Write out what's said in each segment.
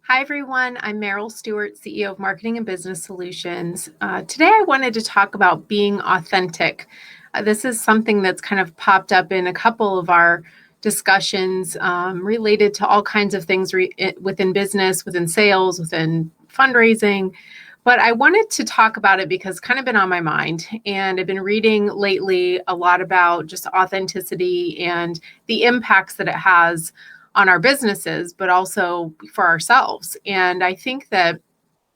Hi, everyone. I'm Meryl Stewart, CEO of Marketing and Business Solutions. Today, I wanted to talk about being authentic. This is something that's kind of popped up in a couple of our discussions related to all kinds of things within business, within sales, within fundraising. But I wanted to talk about it because it's kind of been on my mind. And I've been reading lately a lot about just authenticity and the impacts that it has on our businesses, but also for ourselves. And I think that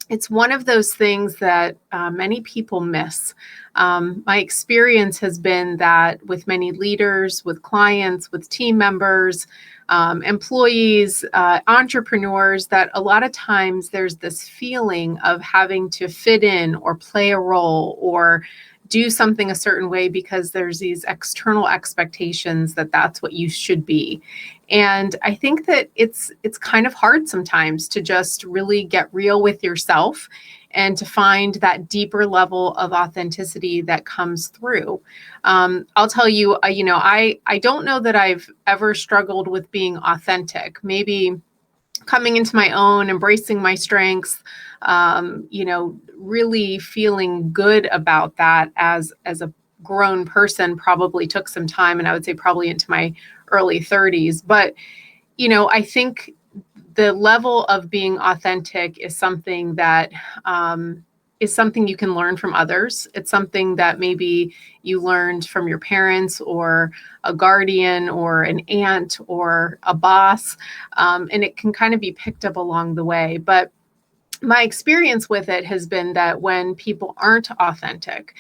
it's one of those things that many people miss. My experience has been that with many leaders, with clients, with team members, employees, entrepreneurs, that a lot of times there's this feeling of having to fit in or play a role or do something a certain way because there's these external expectations that that's what you should be. And I think that it's kind of hard sometimes to just really get real with yourself and to find that deeper level of authenticity that comes through. I'll tell you, I don't know that I've ever struggled with being authentic. Maybe coming into my own, embracing my strengths, really feeling good about that as a grown person probably took some time, and I would say probably into my early 30s. But I think the level of being authentic is something that is something you can learn from others. It's something that maybe you learned from your parents or a guardian or an aunt or a boss, and it can kind of be picked up along the way. But my experience with it has been that when people aren't authentic,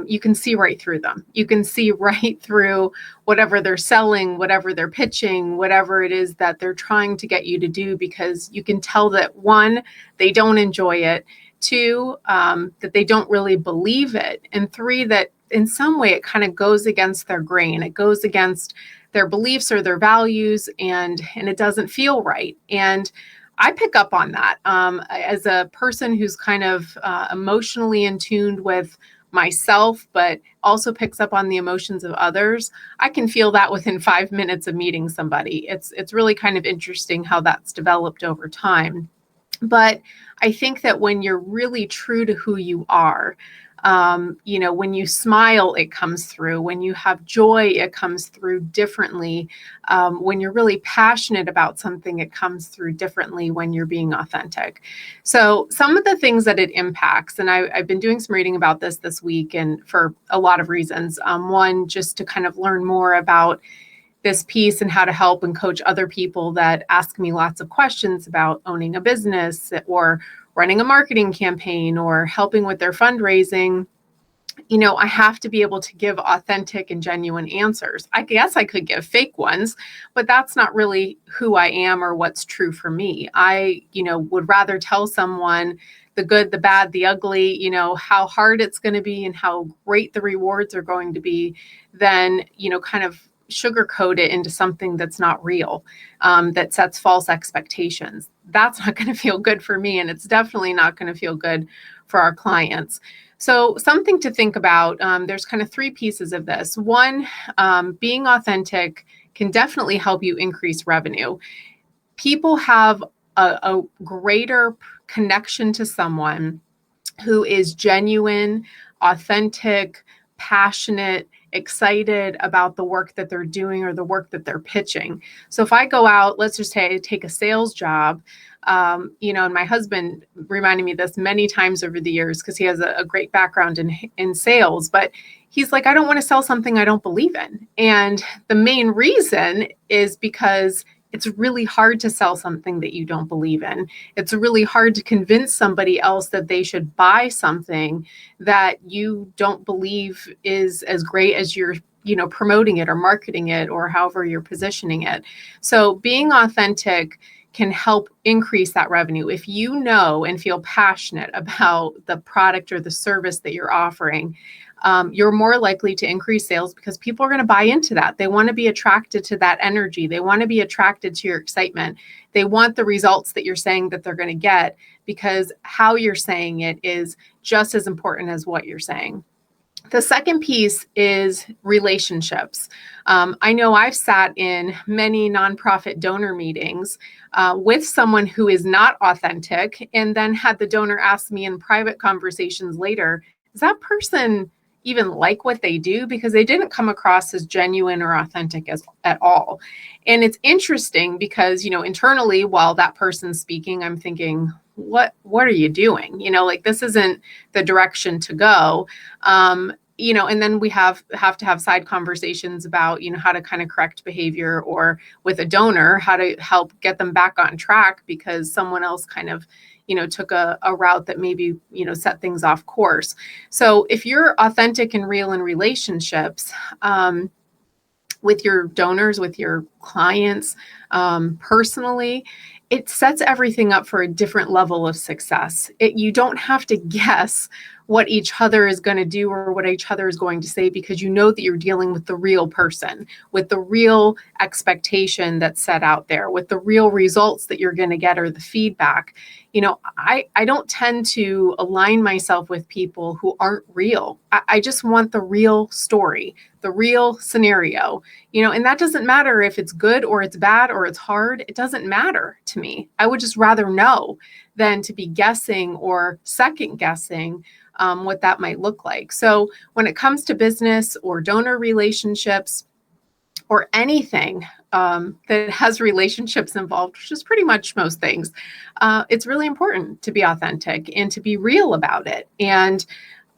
you can see right through them. You can see right through whatever they're selling, whatever they're pitching, whatever it is that they're trying to get you to do, because you can tell that, one, they don't enjoy it, two, that they don't really believe it, and three, that in some way it kind of goes against their grain. It goes against their beliefs or their values, and it doesn't feel right. And I pick up on that as a person who's kind of emotionally in tune with myself, but also picks up on the emotions of others. I can feel that within 5 minutes of meeting somebody. It's really kind of interesting how that's developed over time. But I think that when you're really true to who you are, when you smile, it comes through. When you have joy, it comes through differently. When you're really passionate about something, it comes through differently when you're being authentic. So some of the things that it impacts, and I've been doing some reading about this week, and for a lot of reasons. One, just to kind of learn more about this piece and how to help and coach other people that ask me lots of questions about owning a business or running a marketing campaign or helping with their fundraising. I have to be able to give authentic and genuine answers. I guess I could give fake ones, but that's not really who I am or what's true for me. I, would rather tell someone the good, the bad, the ugly, how hard it's going to be and how great the rewards are going to be than, kind of sugarcoat it into something that's not real, that sets false expectations. That's not going to feel good for me, and it's definitely not going to feel good for our clients. So something to think about, there's kind of three pieces of this. One, being authentic can definitely help you increase revenue. People have a greater connection to someone who is genuine, authentic, passionate, excited about the work that they're doing or the work that they're pitching. So if I go out, let's just say I take a sales job, and my husband reminded me this many times over the years because he has a great background in sales, but he's like, I don't want to sell something I don't believe in. And the main reason is because it's really hard to sell something that you don't believe in. It's really hard to convince somebody else that they should buy something that you don't believe is as great as you're, promoting it or marketing it or however you're positioning it. So being authentic can help increase that revenue. If you know and feel passionate about the product or the service that you're offering, you're more likely to increase sales because people are going to buy into that. They want to be attracted to that energy. They want to be attracted to your excitement. They want the results that you're saying that they're going to get, because how you're saying it is just as important as what you're saying. The second piece is relationships. I know I've sat in many nonprofit donor meetings with someone who is not authentic, and then had the donor ask me in private conversations later, does that person even like what they do? Because they didn't come across as genuine or authentic at all. And it's interesting because, internally, while that person's speaking, I'm thinking, what are you doing? Like, this isn't the direction to go. And then we have to have side conversations about, how to kind of correct behavior, or with a donor, how to help get them back on track because someone else kind of, took a route that maybe, set things off course. So if you're authentic and real in relationships, with your donors, with your clients, personally, it sets everything up for a different level of success. You don't have to guess what each other is going to do or what each other is going to say, because you know that you're dealing with the real person, with the real expectation that's set out there, with the real results that you're going to get, or the feedback. I don't tend to align myself with people who aren't real. I just want the real story, the real scenario, and that doesn't matter if it's good or it's bad or it's hard. It doesn't matter to me. I would just rather know than to be guessing or second guessing what that might look like. So when it comes to business or donor relationships, or anything that has relationships involved, which is pretty much most things, it's really important to be authentic and to be real about it. And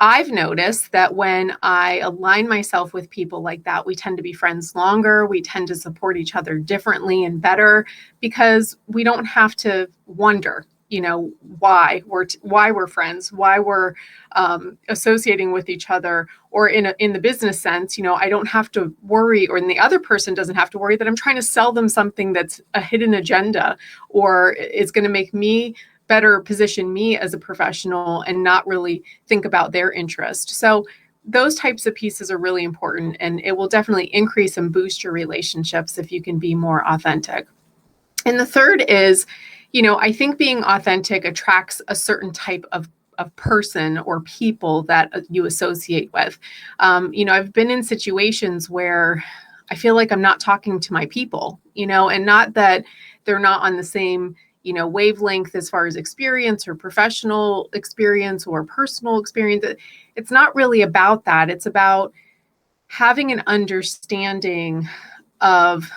I've noticed that when I align myself with people like that, we tend to be friends longer. We tend to support each other differently and better, because we don't have to wonder, why we're friends, why we're associating with each other, or in the business sense, I don't have to worry, or the other person doesn't have to worry that I'm trying to sell them something that's a hidden agenda, or is going to make me better position me as a professional and not really think about their interest. So those types of pieces are really important, and it will definitely increase and boost your relationships if you can be more authentic. And the third is, I think being authentic attracts a certain type of person or people that you associate with. I've been in situations where I feel like I'm not talking to my people, and not that they're not on the same, wavelength as far as experience or professional experience or personal experience. It's not really about that. It's about having an understanding of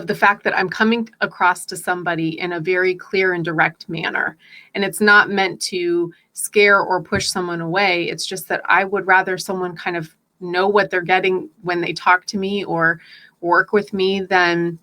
the fact that I'm coming across to somebody in a very clear and direct manner. And it's not meant to scare or push someone away. It's just that I would rather someone kind of know what they're getting when they talk to me or work with me than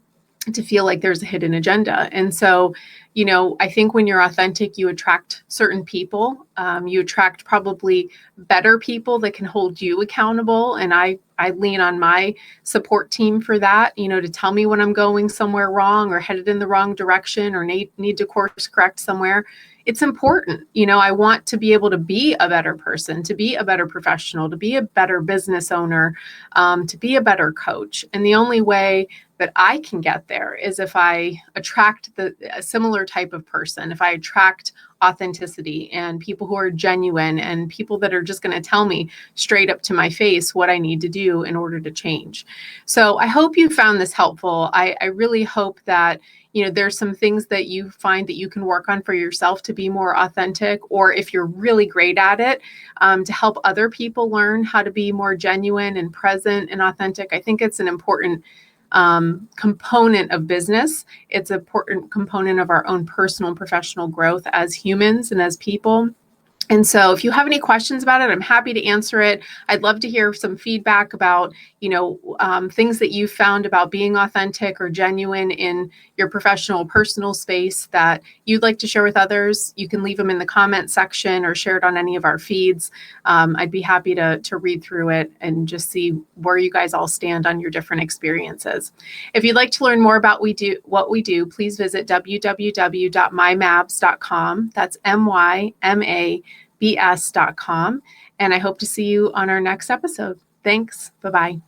to feel like there's a hidden agenda. And so, I think when you're authentic, you attract certain people. You attract probably better people that can hold you accountable. And I lean on my support team for that, to tell me when I'm going somewhere wrong or headed in the wrong direction or need to course correct somewhere. It's important. I want to be able to be a better person, to be a better professional, to be a better business owner, to be a better coach. And the only way that I can get there is if I attract a similar type of person, if I attract authenticity and people who are genuine and people that are just going to tell me straight up to my face what I need to do in order to change. So I hope you found this helpful. I really hope that there's some things that you find that you can work on for yourself to be more authentic, or if you're really great at it, to help other people learn how to be more genuine and present and authentic. I think it's an important component of business. It's an important component of our own personal and professional growth as humans and as people. And so if you have any questions about it, I'm happy to answer it. I'd love to hear some feedback about, things that you found about being authentic or genuine in your professional, personal space that you'd like to share with others. You can leave them in the comment section or share it on any of our feeds. I'd be happy to read through it and just see where you guys all stand on your different experiences. If you'd like to learn more about what we do, please visit www.mymabs.com. That's MYMABS.com. And I hope to see you on our next episode. Thanks. Bye-bye.